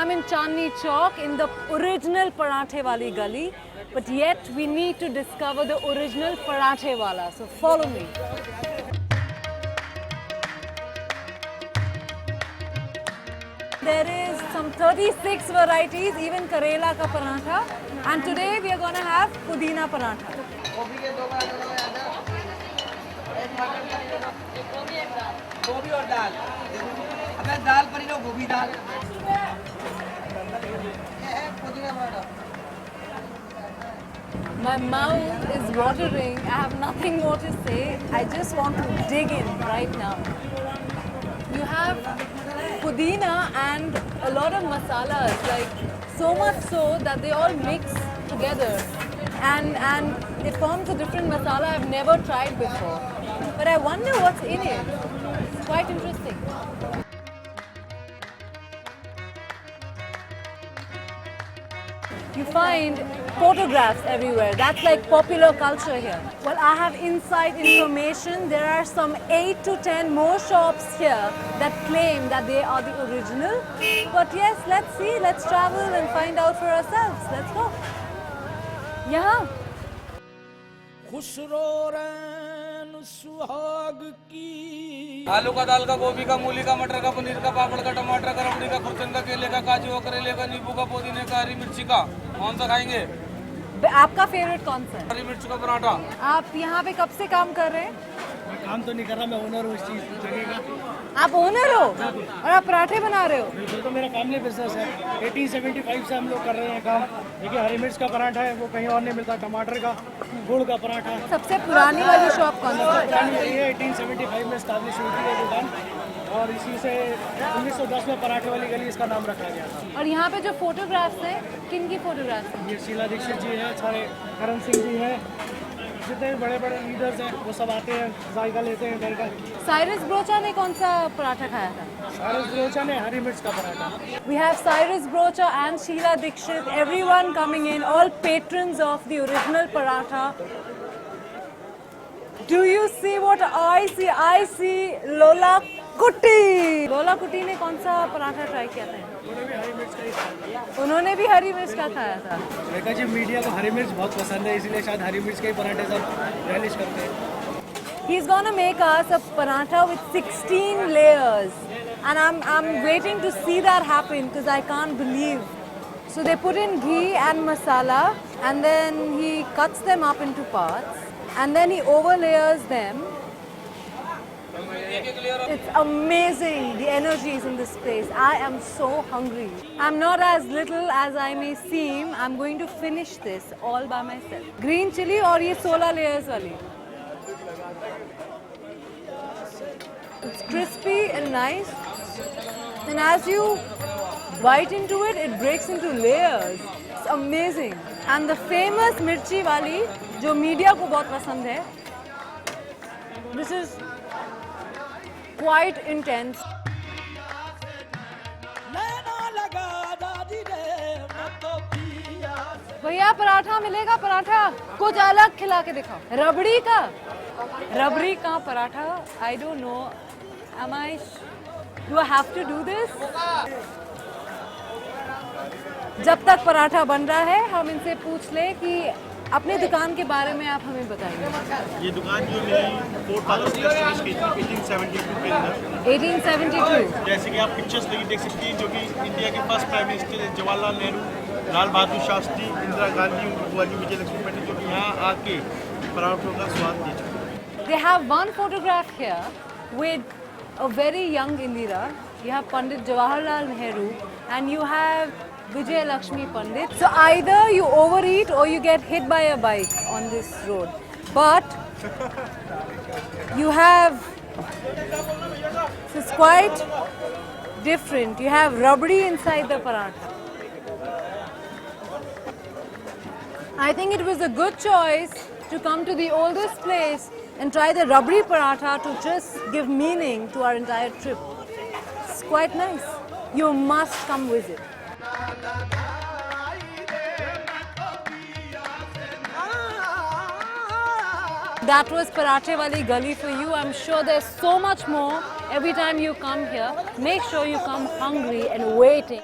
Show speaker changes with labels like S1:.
S1: am in Chandni Chowk in the original parathe wali gali, but yet we need to discover the original parathe wala. So follow me. There is some 36 varieties, even Karela ka paratha, and today we are going to have Pudina paratha.
S2: गोभी और दाल अगर दाल परी लो गोभी दाल
S1: My mouth is watering. I have nothing more to say. I just want to dig in right now. You have pudina and a lot of masalas, like so much so that they all mix together, and it forms a different masala I've never tried before. But I wonder what's in it. It's quite interesting. You find photographs everywhere. That's like popular culture here. Well, I have inside information. There are some 8 to 10 more shops here that claim that they are the original. But yes, let's see. Let's travel and find out for ourselves. Let's go. Yeah.
S3: आलू का, दाल का, गोभी का, मूली का, मटर का, पनीर का, पापड़ का, टमाटर का, रबड़ी का, खुरचन का, केले का, काजू का, करेले का, नींबू का, पुदीने का, हरी मिर्ची का। कौन सा खाएंगे?
S1: आपका फेवरेट कौन सा है?
S3: हरी मिर्च का पराठा।
S1: आप यहाँ पे कब से काम कर रहे हैं?
S4: मैं काम तो नहीं कर रहा, मैं ओनर हूँ इस चीज़ जगह का।
S1: आप ओनर हो और आप पराठे बना रहे हो?
S4: बिल्कुल, तो मेरा फैमिली बिजनेस है। 1875 से हम लोग कर रहे हैं काम। देखिए, हरी मिर्च का पराठा है, वो कहीं और नहीं मिलता। टमाटर का, गुड़ का पराठा।
S1: सबसे पुरानी वाली शॉप कौन सी है?
S4: पुरानी वही है, 1875 में स्टैब्लिश हुई थी ये दुकान, और इसी से 1910 में पराठे वाली गली इसका नाम रखा गया था।
S1: और यहाँ पे जो फोटोग्राफ्स हैं, किन की फोटोग्राफ्स हैं?
S4: ये शीला दीक्षित जी हैं, सारे करण सिंह जी हैं, जितने बड़े बड़े लीडर्स हैं वो सब आते हैं, जायका लेते हैं घर का।
S1: साइरस ब्रोचा ने कौन सा पराठा खाया था?
S4: सारस ब्रोचा ने हरी मिर्च का paratha.
S1: We have Cyrus Brocha and Sheila Dikshit, everyone coming in, all patrons of the original paratha. Do you see what I see? I see Lola Kuti. Lola Kuti ने कौन सा पराठा ट्राई किया था? उन्होंने भी हरी मिर्च का खाया था।
S4: देखा जी, मीडिया को हरी मिर्च बहुत पसंद है, इसीलिए शायद हरी मिर्च के ही पराठे सब रिलीज करते हैं।
S1: He's gonna make us a paratha with 16 layers, and I'm waiting to see that happen because I can't believe. So they put in ghee and masala, and then he cuts them up into parts, and then he overlayers them. It's amazing, the energy is in this place. I am so hungry. I'm not as little as I may seem. I'm going to finish this all by myself. Green chili और ये 16 layers वाली. It's crispy and nice, and as you bite into it, it breaks into layers. It's amazing. And the famous mirchi wali, जो media को बहुत पसंद है, this is quite intense. भैया पराठा मिलेगा? पराठा कुछ अलग खिला के दिखाओ। रबड़ी का paratha? I don't know. Do I have to do this? जब तक पराठा बन रहा है, हम इनसे पूछ ले कि अपने दुकान के बारे में आप हमें बताइए।
S5: ये दुकान जो मेरी 4 फादर्स की 1872 के अंदर
S1: 1872।
S5: जैसे कि आप पिक्चर्स देख सकती हैं, जो कि इंडिया के first prime minister Jawaharlal Nehru, Lal Bahadur Shastri, Indira Gandhi, उनकी बुआ जी विजय लक्ष्मी पंडित, जो कि यहाँ आके पराठों का स्वाद दे चुके हैं।
S1: They have one photograph here with a very young Indira. You have Pandit Jawaharlal Nehru and you have Vijay Lakshmi Pandit. So either you overeat or you get hit by a bike on this road. But you have, this is quite different. You have rabdi inside the paratha. I think it was a good choice to come to the oldest place and try the rabdi paratha to just give meaning to our entire trip. It's quite nice. You must come visit. That was Parathe Wali Gali for you. I'm sure there's so much more every time you come here. Make sure you come hungry and waiting.